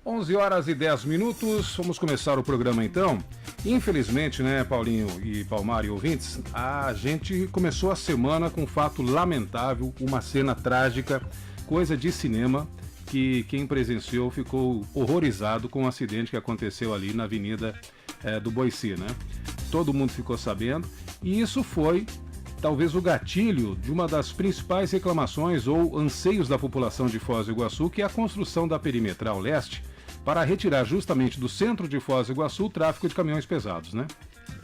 11 horas e 10 minutos, vamos começar o programa então. Infelizmente, né, Paulinho e Palmar e ouvintes, a gente começou a semana com um fato lamentável, uma cena trágica, coisa de cinema, que quem presenciou ficou horrorizado com o acidente que aconteceu ali na Avenida do Boici, né? Todo mundo ficou sabendo, e isso foi talvez o gatilho de uma das principais reclamações ou anseios da população de Foz do Iguaçu, que é a construção da Perimetral Leste, para retirar justamente do centro de Foz do Iguaçu o tráfego de caminhões pesados, né?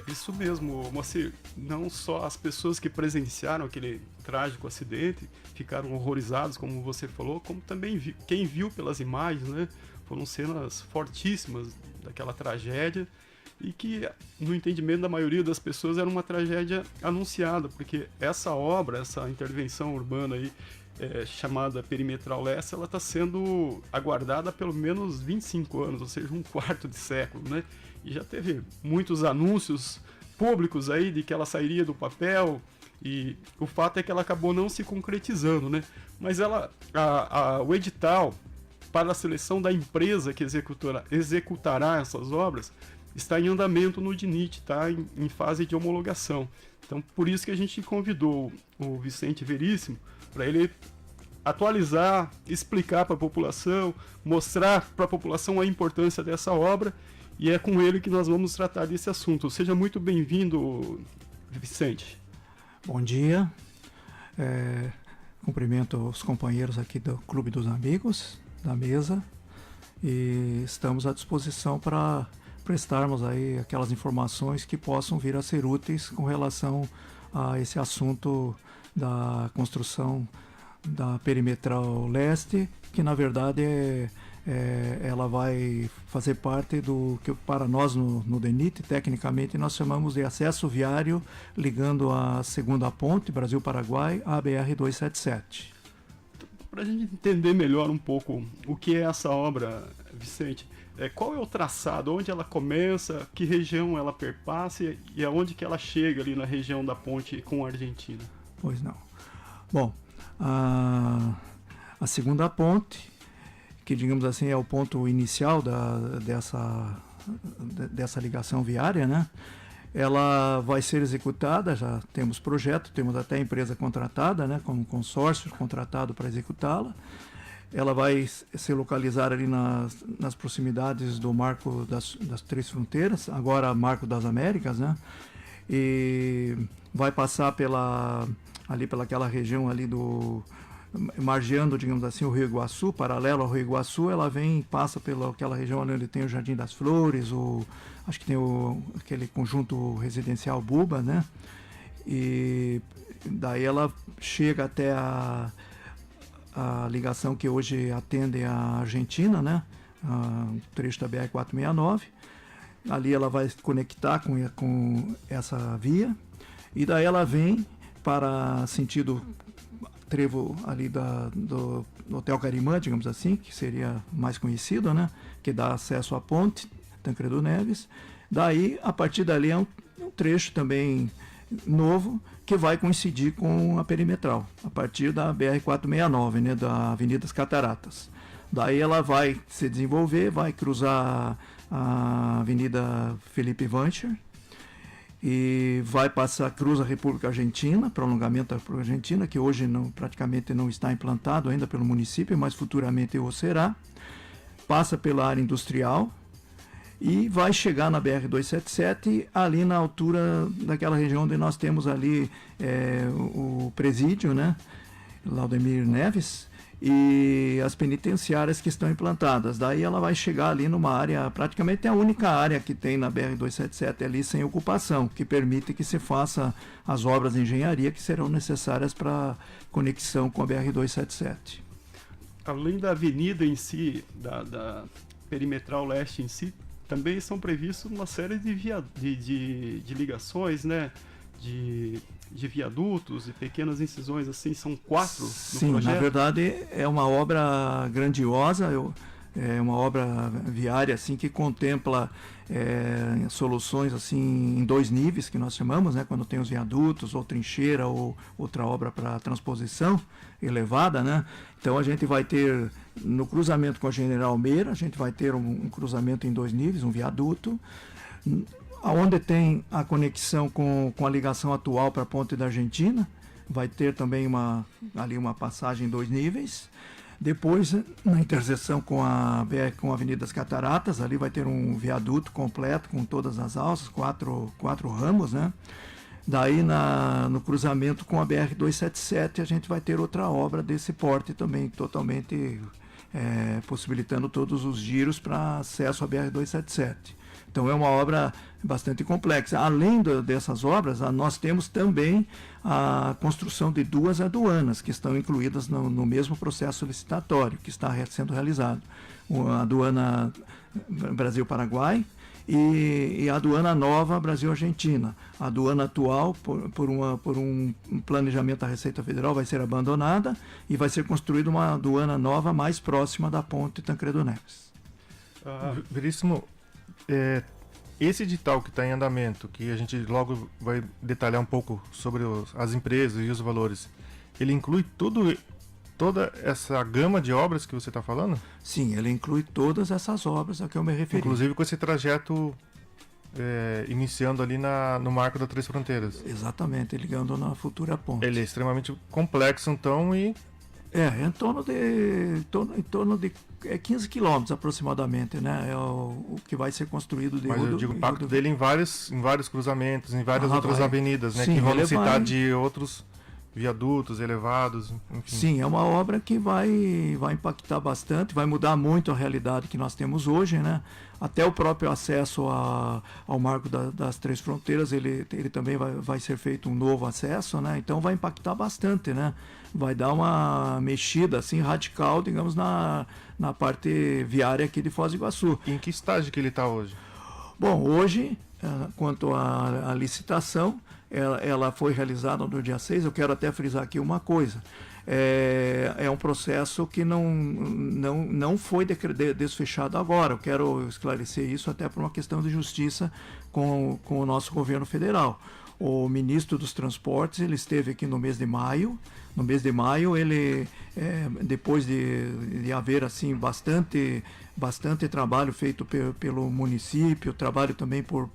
É isso mesmo, Moacir. Não só as pessoas que presenciaram aquele trágico acidente ficaram horrorizados, como você falou, como também quem viu pelas imagens, né? Foram cenas fortíssimas daquela tragédia e que, no entendimento da maioria das pessoas, era uma tragédia anunciada, porque essa obra, essa intervenção urbana aí, chamada Perimetral Leste, ela está sendo aguardada há pelo menos 25 anos, ou seja, um quarto de século, né? E já teve muitos anúncios públicos aí de que ela sairia do papel, e o fato é que ela acabou não se concretizando, né? Mas o edital para a seleção da empresa que executará essas obras está em andamento no DINIT, está em fase de homologação. Então, por isso que a gente convidou o Vicente Veríssimo para ele atualizar, explicar para a população, mostrar para a população a importância dessa obra, e é com ele que nós vamos tratar desse assunto. Seja muito bem-vindo, Vicente. Bom dia. Cumprimento os companheiros aqui do Clube dos Amigos, da mesa, e estamos à disposição para prestarmos aí aquelas informações que possam vir a ser úteis com relação a esse assunto da construção da Perimetral Leste, que na verdade ela vai fazer parte do que para nós no DENIT, tecnicamente nós chamamos de acesso viário ligando a segunda ponte, Brasil-Paraguai, à BR-277. Para a gente entender melhor um pouco o que é essa obra, Vicente, qual é o traçado, onde ela começa, que região ela perpassa e aonde que ela chega ali na região da ponte com a Argentina? Pois não. Bom, a segunda ponte, que digamos assim é o ponto inicial dessa ligação viária, né? Ela vai ser executada, já temos projeto, temos até empresa contratada, né, como consórcio contratado para executá-la. Ela vai se localizar ali nas proximidades do Marco das Três Fronteiras, agora Marco das Américas, né? E vai passar pelaquela região ali margeando, digamos assim, o Rio Iguaçu, paralelo ao Rio Iguaçu. Ela passa pelaquela região ali onde tem o Jardim das Flores, acho que tem aquele conjunto residencial Buba, né? E daí ela chega até a ligação que hoje atende a Argentina, né? O trecho da BR-469. Ali ela vai conectar com essa via, e daí ela vem para sentido trevo ali do Hotel Carimã, digamos assim, que seria mais conhecido, né? Que dá acesso à ponte Tancredo Neves. Daí, a partir dali, é um trecho também novo que vai coincidir com a perimetral, a partir da BR-469, né? Da Avenida das Cataratas. Daí ela vai se desenvolver, vai cruzar a Avenida Felipe Vancher e vai cruza a República Argentina, prolongamento da República Argentina, que hoje praticamente não está implantado ainda pelo município, mas futuramente o será. Passa pela área industrial e vai chegar na BR-277, ali na altura daquela região onde nós temos ali o presídio, né? Laudemir Neves, e as penitenciárias que estão implantadas. Daí ela vai chegar ali numa área, praticamente a única área que tem na BR-277 ali sem ocupação, que permite que se faça as obras de engenharia que serão necessárias para conexão com a BR-277. Além da avenida em si, da Perimetral Leste em si, também são previstos uma série de ligações, né? De viadutos e pequenas incisões, assim, são 4 no Sim, projeto? na verdade é uma obra grandiosa. É uma obra viária assim que contempla soluções assim em 2 níveis que nós chamamos, né, quando tem os viadutos ou trincheira ou outra obra para transposição elevada, né? Então a gente vai ter no cruzamento com a General Meira, a gente vai ter um cruzamento em 2 níveis, um viaduto, aonde tem a conexão com a ligação atual para a Ponte da Argentina, vai ter também ali uma passagem em 2 níveis. Depois, na interseção com a Avenida das Cataratas, ali vai ter um viaduto completo com todas as alças, quatro ramos, né? Daí, no cruzamento com a BR-277, a gente vai ter outra obra desse porte também, totalmente possibilitando todos os giros para acesso à BR-277. Então é uma obra bastante complexa. Além dessas obras, nós temos também a construção de 2 aduanas que estão incluídas no mesmo processo licitatório que está sendo realizado. A aduana Brasil-Paraguai e a aduana nova Brasil-Argentina. A aduana atual, por um planejamento da Receita Federal, vai ser abandonada e vai ser construída uma aduana nova mais próxima da ponte Tancredo Neves. Veríssimo, esse edital que está em andamento, que a gente logo vai detalhar um pouco sobre as empresas e os valores, ele inclui toda essa gama de obras que você está falando? Sim, ele inclui todas essas obras a que eu me referi. Inclusive com esse trajeto iniciando ali no Marco das Três Fronteiras. Exatamente, ligando na futura ponte. Ele é extremamente complexo, então, e... em torno de 15 quilômetros aproximadamente, né? É o que vai ser construído. Mas eu digo o impacto dele em vários cruzamentos, em várias outras avenidas, né? Sim, que vão necessitar de outros viadutos elevados, enfim. Sim, é uma obra que vai impactar bastante, vai mudar muito a realidade que nós temos hoje, né? Até o próprio acesso ao Marco das Três Fronteiras, ele também vai ser feito um novo acesso, né? Então vai impactar bastante, né? Vai dar uma mexida assim radical, digamos, na parte viária aqui de Foz do Iguaçu. E em que estágio que ele está hoje? Bom, hoje, quanto à licitação, ela foi realizada no dia 6. Eu quero até frisar aqui uma coisa. É um processo que não foi desfechado agora. Eu quero esclarecer isso até por uma questão de justiça com o nosso governo federal. O ministro dos Transportes, ele esteve aqui no mês de maio. No mês de maio, ele, depois de haver assim, bastante trabalho feito pelo município, trabalho também por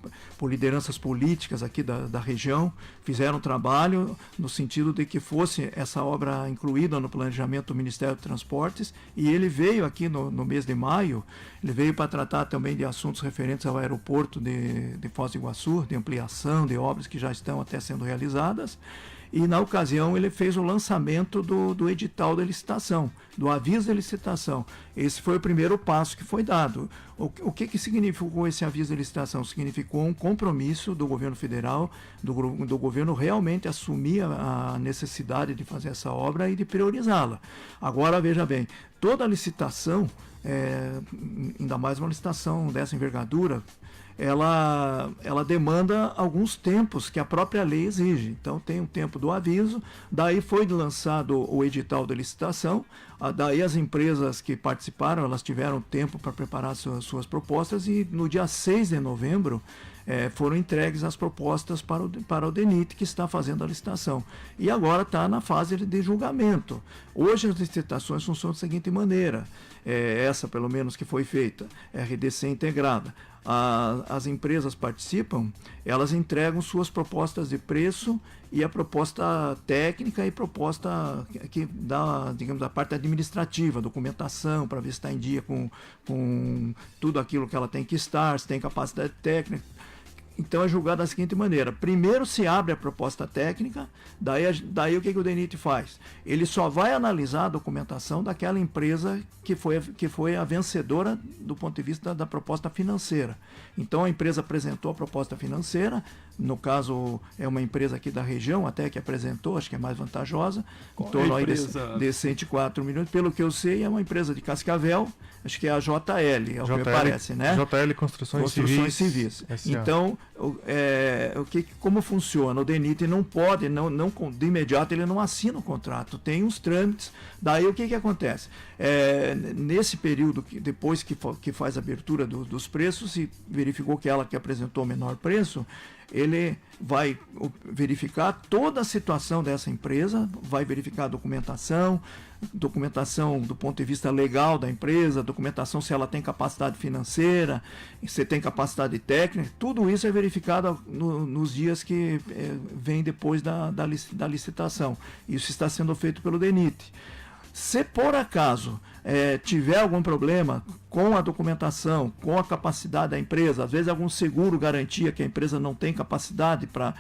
lideranças políticas aqui da região, fizeram trabalho no sentido de que fosse essa obra incluída no planejamento do Ministério dos Transportes, e ele veio aqui no mês de maio, ele veio para tratar também de assuntos referentes ao aeroporto de Foz do Iguaçu, de ampliação, de obras que já estão até sendo realizadas. E, na ocasião, ele fez o lançamento do edital da licitação, do aviso de licitação. Esse foi o primeiro passo que foi dado. O que significou esse aviso de licitação? Significou um compromisso do governo federal, do governo realmente assumir a necessidade de fazer essa obra e de priorizá-la. Agora, veja bem, toda licitação, ainda mais uma licitação dessa envergadura, ela demanda alguns tempos que a própria lei exige. Então tem um tempo do aviso, daí foi lançado o edital da licitação, daí as empresas que participaram, elas tiveram tempo para preparar suas propostas, e no dia 6 de novembro foram entregues as propostas para o DENIT, que está fazendo a licitação. E agora está na fase de julgamento. Hoje as licitações funcionam da seguinte maneira, essa pelo menos que foi feita, RDC integrada. As empresas participam, elas entregam suas propostas de preço e a proposta técnica e proposta que dá, digamos, a parte administrativa, documentação, para ver se está em dia com tudo aquilo que ela tem que estar, se tem capacidade técnica. Então é julgado da seguinte maneira: primeiro se abre a proposta técnica, daí o que o DENIT faz? Ele só vai analisar a documentação daquela empresa que foi a vencedora do ponto de vista da proposta financeira. Então a empresa apresentou a proposta financeira, no caso é uma empresa aqui da região até que apresentou, acho que é mais vantajosa, em torno aí de 104 milhões, pelo que eu sei é uma empresa de Cascavel, acho que é a JL, é o que parece, né? JL Construções Civis. Então como funciona? O DENIT não pode, de imediato ele não assina o contrato, tem uns trâmites. Daí o que acontece? Nesse período, depois que faz a abertura dos preços, e verificou que ela que apresentou o menor preço, ele vai verificar toda a situação dessa empresa, vai verificar a documentação do ponto de vista legal da empresa, documentação se ela tem capacidade financeira, se tem capacidade técnica, tudo isso é verificado nos dias que vem depois da licitação. Isso está sendo feito pelo DENIT. Se por acaso tiver algum problema com a documentação, com a capacidade da empresa, às vezes algum seguro garantia que a empresa não tem capacidade para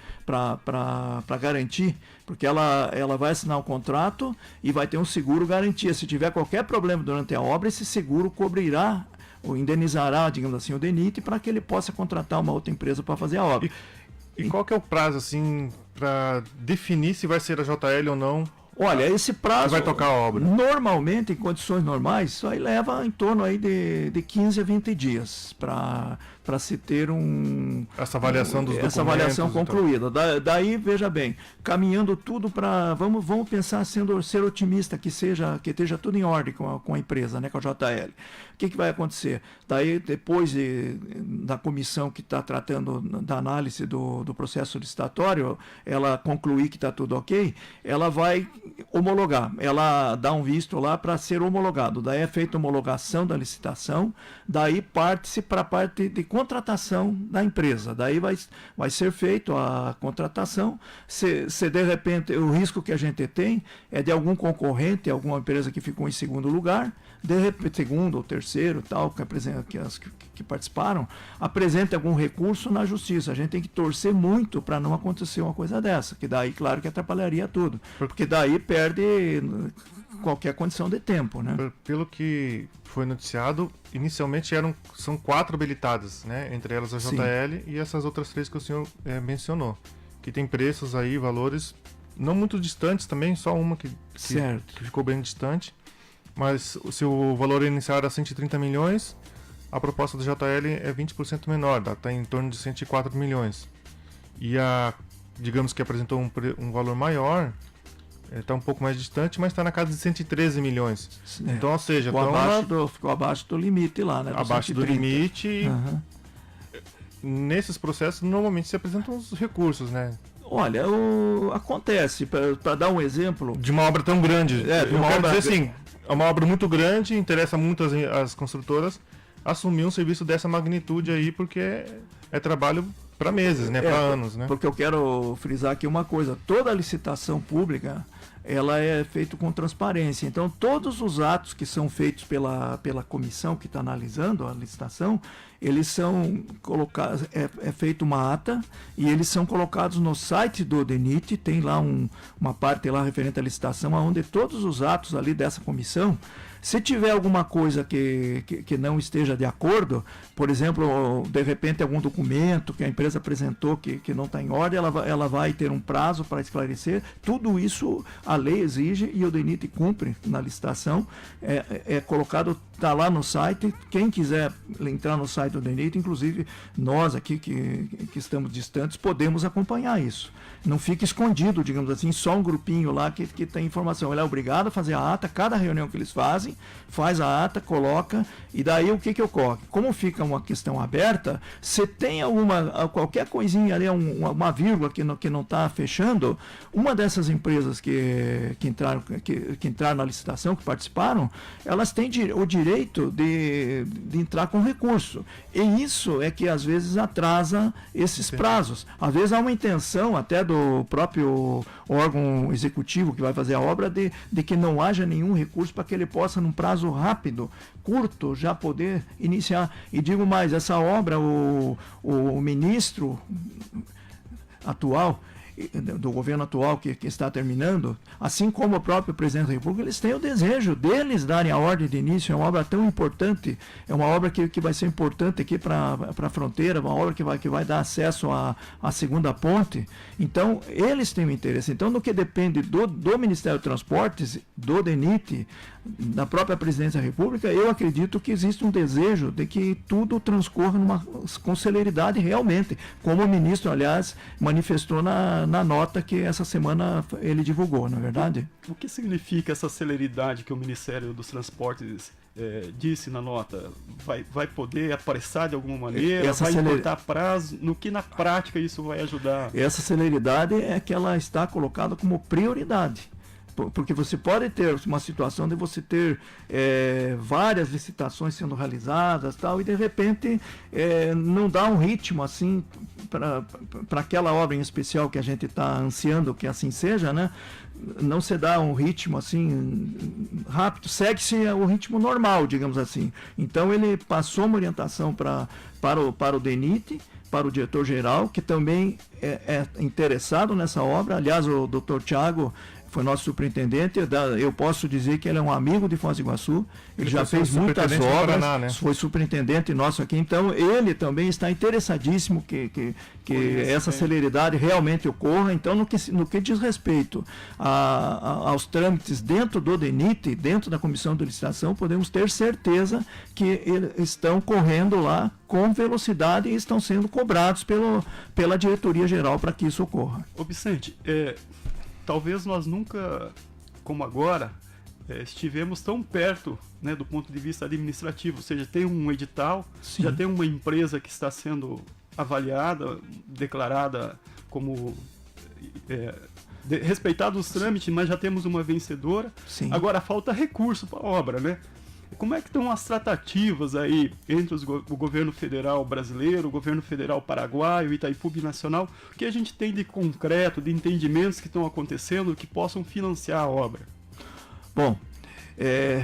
garantir, porque ela vai assinar o contrato e vai ter um seguro garantia. Se tiver qualquer problema durante a obra, esse seguro cobrirá ou indenizará, digamos assim, o DENIT para que ele possa contratar uma outra empresa para fazer a obra. E qual que é o prazo, assim, para definir se vai ser a JL ou não? Olha, esse prazo vai tocar a obra. Normalmente, em condições normais, isso aí leva em torno aí de 15 a 20 dias para se ter essa avaliação dos documentos. Essa avaliação concluída. Daí, veja bem, caminhando tudo para... Vamos pensar ser otimista, que esteja tudo em ordem com a empresa, né, com a JL. O que vai acontecer? Daí, depois da comissão que está tratando da análise do processo licitatório, ela concluir que está tudo ok, ela vai homologar. Ela dá um visto lá para ser homologado. Daí é feita a homologação da licitação, daí parte-se para a parte de contratação da empresa. Daí vai ser feita a contratação. Se de repente o risco que a gente tem é de algum concorrente, alguma empresa que ficou em segundo lugar, de repente, segundo ou terceiro, tal, que participaram, apresente algum recurso na justiça. A gente tem que torcer muito para não acontecer uma coisa dessa, que daí, claro, que atrapalharia tudo. Porque daí perde qualquer condição de tempo, né? Pelo que foi noticiado, inicialmente são 4 habilitadas, né? Entre elas a JL Sim. e essas outras 3 que o senhor mencionou, que tem preços aí, valores não muito distantes também, só uma que ficou bem distante, mas se o valor inicial era 130 milhões, a proposta da JL é 20% menor, está em torno de 104 milhões. E digamos que apresentou um valor maior, está um pouco mais distante, mas está na casa de 113 milhões. Então, ou seja... Ficou abaixo do limite lá, né? Abaixo 130. Do limite. Uhum. Nesses processos, normalmente se apresentam os recursos, né? Olha, acontece, para dar um exemplo... De uma obra tão grande. É uma obra muito grande, interessa muito as construtoras assumir um serviço dessa magnitude aí, porque é trabalho para meses, né? Para anos, né? Porque eu quero frisar aqui uma coisa: toda a licitação pública ela é feita com transparência. Então, todos os atos que são feitos pela comissão que está analisando a licitação, eles são colocados, é feita uma ata e eles são colocados no site do DENIT. Tem lá uma parte lá referente à licitação, onde todos os atos ali dessa comissão, se tiver alguma coisa que não esteja de acordo, por exemplo, de repente algum documento que a empresa apresentou que não está em ordem, ela vai ter um prazo para esclarecer. Tudo isso a lei exige e o DENIT cumpre na licitação. É colocado, está lá no site. Quem quiser entrar no site do DENIT, inclusive nós aqui que estamos distantes, podemos acompanhar isso. Não fica escondido, digamos assim, só um grupinho lá que tem informação. Ele é obrigado a fazer a ata, cada reunião que eles fazem, faz a ata, coloca, e daí o que ocorre? Como fica uma questão aberta, se tem qualquer coisinha ali, uma vírgula que não está fechando, uma dessas empresas que entraram na licitação, que participaram, elas têm o direito de entrar com recurso. E isso é que às vezes atrasa esses prazos. Às vezes há uma intenção até do próprio órgão executivo que vai fazer a obra de que não haja nenhum recurso para que ele possa, num prazo rápido, curto, já poder iniciar. E digo mais, essa obra, o ministro atual, do governo atual que está terminando, assim como o próprio presidente da República, eles têm o desejo deles darem a ordem de início. É uma obra tão importante, é uma obra que vai ser importante aqui para a fronteira, uma obra que vai dar acesso à segunda ponte. Então, eles têm o interesse. Então, no que depende do Ministério dos Transportes, do DENIT, da própria Presidência da República, eu acredito que existe um desejo de que tudo transcorra com celeridade realmente, como o ministro, aliás, manifestou na nota que essa semana ele divulgou, não é verdade? O que significa essa celeridade que o Ministério dos Transportes disse na nota? Vai poder apressar de alguma maneira? Vai encurtar prazo? No que na prática isso vai ajudar? Essa celeridade é que ela está colocada como prioridade. Porque você pode ter uma situação de você ter várias licitações sendo realizadas tal, e de repente não dá um ritmo assim para aquela obra em especial que a gente está ansiando que assim seja, né? Não se dá um ritmo assim rápido, segue-se o ritmo normal, digamos assim. Então ele passou uma orientação para o DENIT, para o diretor-geral, que também é interessado nessa obra. Aliás, o Dr. Thiago foi nosso superintendente. Eu posso dizer que ele é um amigo de Foz do Iguaçu. Ele já fez muitas obras, Paraná, né? Foi superintendente nosso aqui. Então, ele também está interessadíssimo que essa celeridade realmente ocorra. Então, no que diz respeito aos trâmites dentro do DENIT, dentro da comissão de licitação, podemos ter certeza que eles estão correndo lá com velocidade e estão sendo cobrados pela diretoria geral para que isso ocorra. Ô Vicente, talvez nós nunca, como agora, estivemos tão perto, né, do ponto de vista administrativo, ou seja, tem um edital, Sim. Já tem uma empresa que está sendo avaliada, declarada como respeitados os trâmites, mas já temos uma vencedora. Sim. Agora falta recurso para a obra, né? Como é que estão as tratativas aí entre o governo federal brasileiro, o governo federal paraguaio, o Itaipu Binacional? O que a gente tem de concreto, de entendimentos que estão acontecendo que possam financiar a obra? Bom,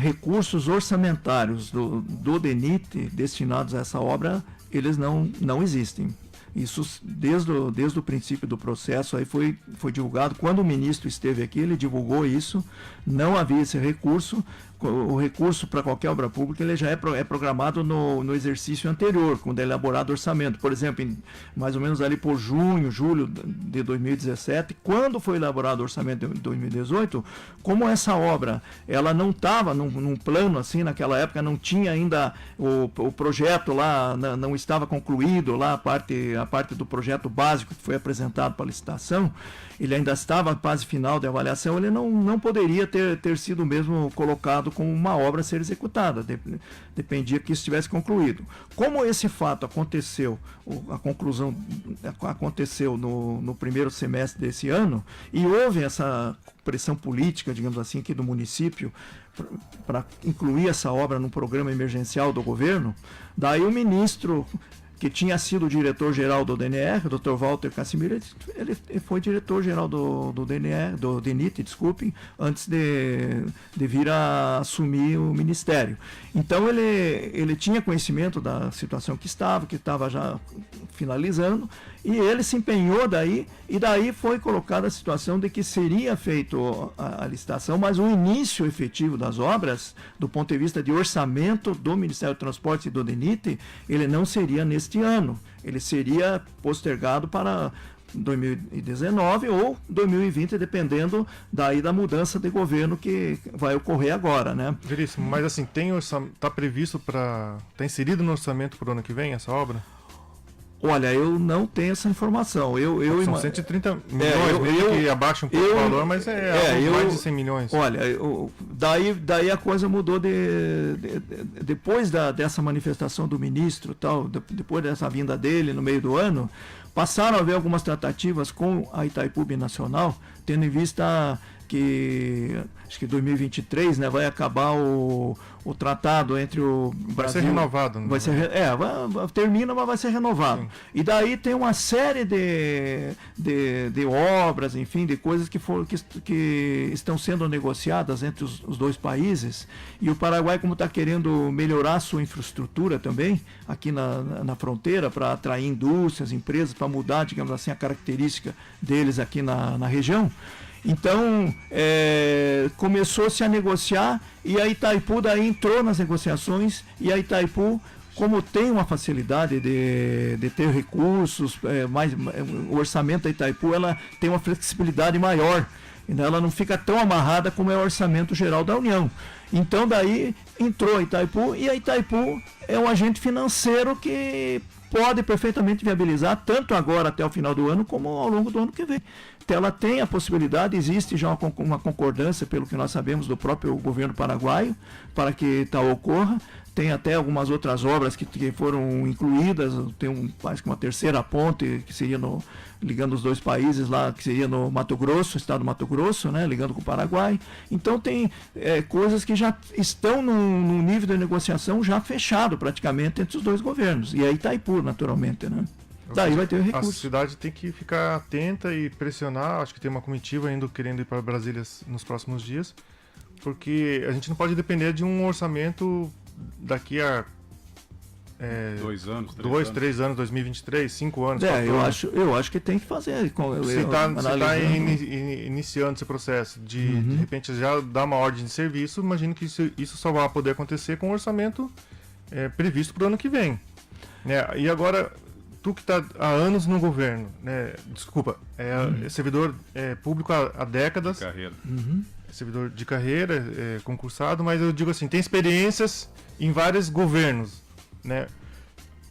recursos orçamentários do DENIT destinados a essa obra, eles não existem. Isso desde o princípio do processo aí foi divulgado. Quando o ministro esteve aqui, ele divulgou isso. Não havia esse recurso. O recurso para qualquer obra pública ele já é programado no exercício anterior, quando é elaborado o orçamento. Por exemplo, mais ou menos ali por julho de 2017, quando foi elaborado o orçamento de 2018, como essa obra ela não estava num plano assim, naquela época não tinha ainda o projeto lá, não estava concluído lá a parte do projeto básico que foi apresentado para a licitação, ele ainda estava na fase final de avaliação, ele não poderia ter sido mesmo colocado como uma obra a ser executada, dependia que isso estivesse concluído. Como esse fato aconteceu, a conclusão aconteceu no primeiro semestre desse ano, e houve essa pressão política, digamos assim, aqui do município, para incluir essa obra no programa emergencial do governo, daí o ministro que tinha sido o diretor-geral do DNR, o Dr. Walter Casimiro, ele foi diretor-geral do DNR, do DENIT, desculpem, antes de vir a assumir o ministério. Então ele tinha conhecimento da situação que estava já finalizando, e ele se empenhou daí foi colocada a situação de que seria feito a licitação, mas o início efetivo das obras, do ponto de vista de orçamento do Ministério do Transporte e do DENIT, ele não seria neste ano, ele seria postergado para 2019 ou 2020, dependendo daí da mudança de governo que vai ocorrer agora, né? Veríssimo, mas assim, está previsto está inserido no orçamento para o ano que vem essa obra? Olha, eu não tenho essa informação. São 130 milhões, que abaixa um pouco o valor, mas mais de 100 milhões. Olha, daí a coisa mudou depois dessa manifestação do ministro, depois dessa vinda dele no meio do ano, passaram a haver algumas tratativas com a Itaipu Binacional, tendo em vista que acho que 2023, né, vai acabar o tratado entre o Brasil... Vai ser renovado. Vai ser, termina, mas vai ser renovado. Sim. E daí tem uma série de obras, enfim, de coisas que estão sendo negociadas entre os dois países. E o Paraguai, como está querendo melhorar a sua infraestrutura também, aqui na fronteira, para atrair indústrias, empresas, para mudar, digamos assim, a característica deles aqui na região. Então, começou-se a negociar e a Itaipu daí entrou nas negociações e a Itaipu, como tem uma facilidade de ter recursos, o orçamento da Itaipu ela tem uma flexibilidade maior, ela não fica tão amarrada como é o orçamento geral da União. Então, daí entrou a Itaipu e a Itaipu é um agente financeiro que pode perfeitamente viabilizar, tanto agora até o final do ano, como ao longo do ano que vem. Então, ela tem a possibilidade, existe já uma concordância, pelo que nós sabemos, do próprio governo paraguaio, para que tal ocorra. Tem até algumas outras obras que foram incluídas, tem acho que uma terceira ponte, que seria ligando os dois países lá, que seria no Mato Grosso, estado do Mato Grosso, né, ligando com o Paraguai. Então tem coisas que já estão num nível de negociação já fechado praticamente entre os dois governos. E aí Itaipu, naturalmente, né? Daí vai ter recurso. A cidade tem que ficar atenta e pressionar. Acho que tem uma comitiva ainda querendo ir para Brasília nos próximos dias, porque a gente não pode depender de um orçamento daqui a 2 anos, 3 anos, 2023, 5 anos. Eu acho que tem que fazer. Você está iniciando esse processo de repente já dar uma ordem de serviço, imagino que isso só vai poder acontecer com o orçamento previsto para o ano que vem. E agora, tu que está há anos no governo, servidor público há décadas, de carreira. Servidor de carreira, concursado, mas eu digo assim, tem experiências em vários governos, né?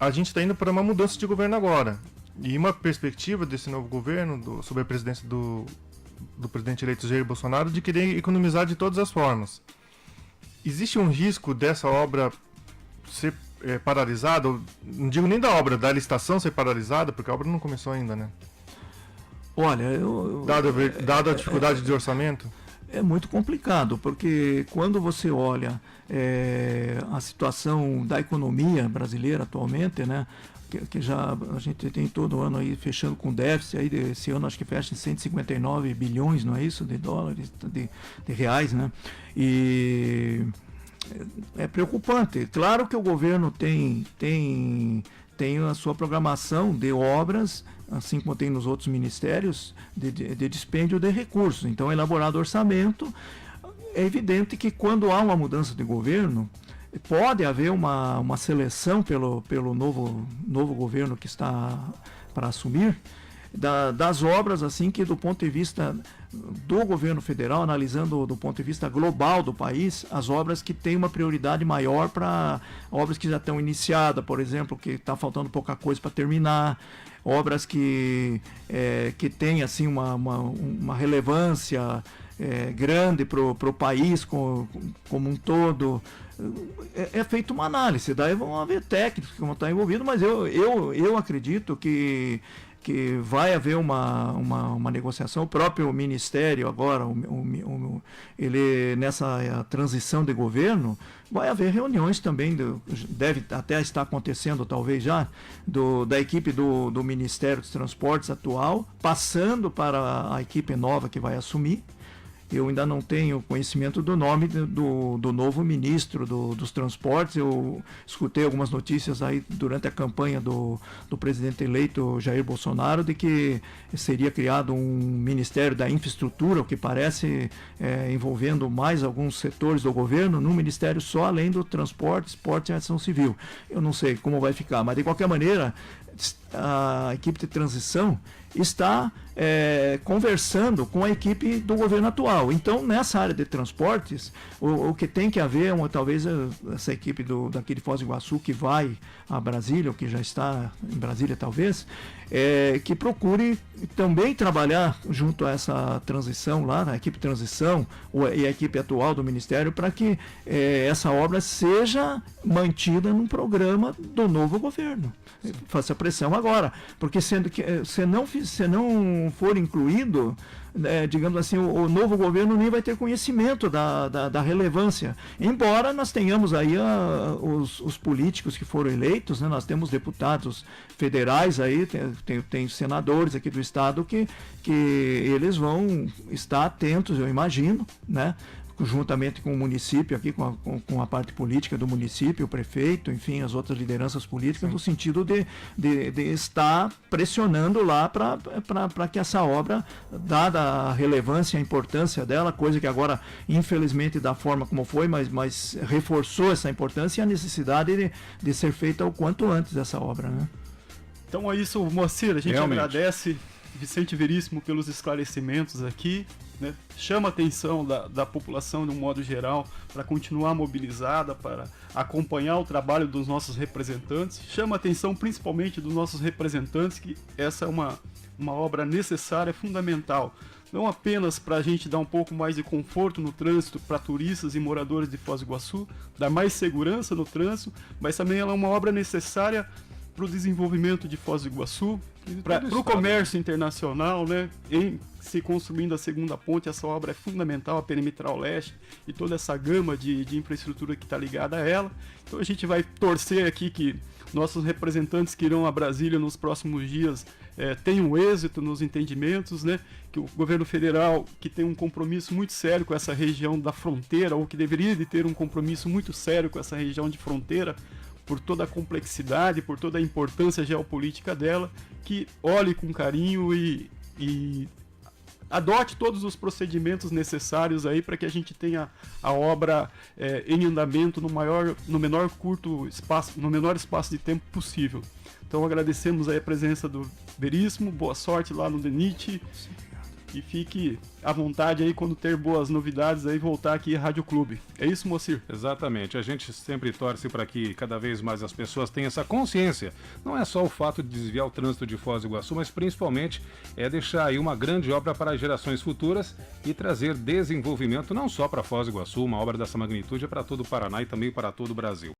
A gente está indo para uma mudança de governo agora, e uma perspectiva desse novo governo, sob a presidência do presidente eleito Jair Bolsonaro, de querer economizar de todas as formas. Existe um risco dessa obra ser paralisada, não digo nem da obra, da licitação ser paralisada, porque a obra não começou ainda, né? Olha, dado a dificuldade de orçamento? É muito complicado, porque quando você olha a situação da economia brasileira atualmente, né, que já a gente tem todo ano aí fechando com déficit, aí esse ano acho que fecha em 159 bilhões, não é isso? De dólares, de reais, né? E é preocupante. Claro que o governo tem a sua programação de obras, assim como tem nos outros ministérios, de dispêndio de recursos. Então, elaborado orçamento, é evidente que quando há uma mudança de governo, pode haver uma seleção pelo novo governo que está para assumir, das obras, assim, que do ponto de vista do governo federal, analisando do ponto de vista global do país, as obras que têm uma prioridade maior para obras que já estão iniciadas, por exemplo, que está faltando pouca coisa para terminar, obras que têm assim, uma relevância grande para o país como um todo. É feita uma análise, daí vão haver técnicos que vão estar envolvidos, mas eu acredito que vai haver uma negociação. O próprio Ministério agora, ele nessa transição de governo, vai haver reuniões também, deve até estar acontecendo talvez já, da equipe do Ministério dos Transportes atual, passando para a equipe nova que vai assumir. Eu ainda não tenho conhecimento do nome do novo ministro dos transportes. Eu escutei algumas notícias aí durante a campanha do presidente eleito Jair Bolsonaro de que seria criado um Ministério da Infraestrutura, o que parece envolvendo mais alguns setores do governo, num ministério só, além do transporte, esporte e ação civil. Eu não sei como vai ficar, mas de qualquer maneira a equipe de transição está conversando com a equipe do governo atual. Então, nessa área de transportes, o que tem que haver, talvez essa equipe daqui de Foz do Iguaçu que vai a Brasília, ou que já está em Brasília talvez, que procure também trabalhar junto a essa transição lá, a equipe de transição e a equipe atual do Ministério, para que essa obra seja mantida num programa do novo governo. Faça pressão agora, porque sendo que se não for incluído, digamos assim, o novo governo nem vai ter conhecimento da relevância. Embora nós tenhamos aí os políticos que foram eleitos, né? Nós temos deputados federais aí, tem senadores aqui do estado que eles vão estar atentos, eu imagino, né? Juntamente com o município aqui, com a parte política do município, o prefeito, enfim, as outras lideranças políticas, no sentido de estar pressionando lá para que essa obra, dada a relevância e a importância dela, coisa que agora, infelizmente, da forma como foi, mas reforçou essa importância e a necessidade de ser feita o quanto antes essa obra, né? Então é isso, Moacir, a gente Realmente agradece Vicente Veríssimo pelos esclarecimentos aqui, né? Chama a atenção da população de um modo geral para continuar mobilizada, para acompanhar o trabalho dos nossos representantes. Chama a atenção principalmente dos nossos representantes que essa é uma obra necessária, fundamental. Não apenas para a gente dar um pouco mais de conforto no trânsito para turistas e moradores de Foz do Iguaçu, dar mais segurança no trânsito, mas também ela é uma obra necessária para o desenvolvimento de Foz do Iguaçu, para o comércio internacional, né? Em se construindo a segunda ponte, essa obra é fundamental, a Perimetral Leste e toda essa gama de infraestrutura que está ligada a ela. Então a gente vai torcer aqui que nossos representantes que irão a Brasília nos próximos dias tenham êxito nos entendimentos, né? Que o governo federal, que tem um compromisso muito sério com essa região da fronteira, ou que deveria de ter um compromisso muito sério com essa região de fronteira, por toda a complexidade, por toda a importância geopolítica dela, que olhe com carinho e adote todos os procedimentos necessários aí para que a gente tenha a obra em andamento no menor espaço de tempo possível. Então agradecemos aí a presença do Veríssimo, boa sorte lá no DENIT. E fique à vontade aí quando ter boas novidades aí voltar aqui à Rádio Clube. É isso, Moacir? Exatamente. A gente sempre torce para que cada vez mais as pessoas tenham essa consciência. Não é só o fato de desviar o trânsito de Foz do Iguaçu, mas principalmente deixar aí uma grande obra para as gerações futuras e trazer desenvolvimento não só para Foz do Iguaçu, uma obra dessa magnitude é para todo o Paraná e também para todo o Brasil.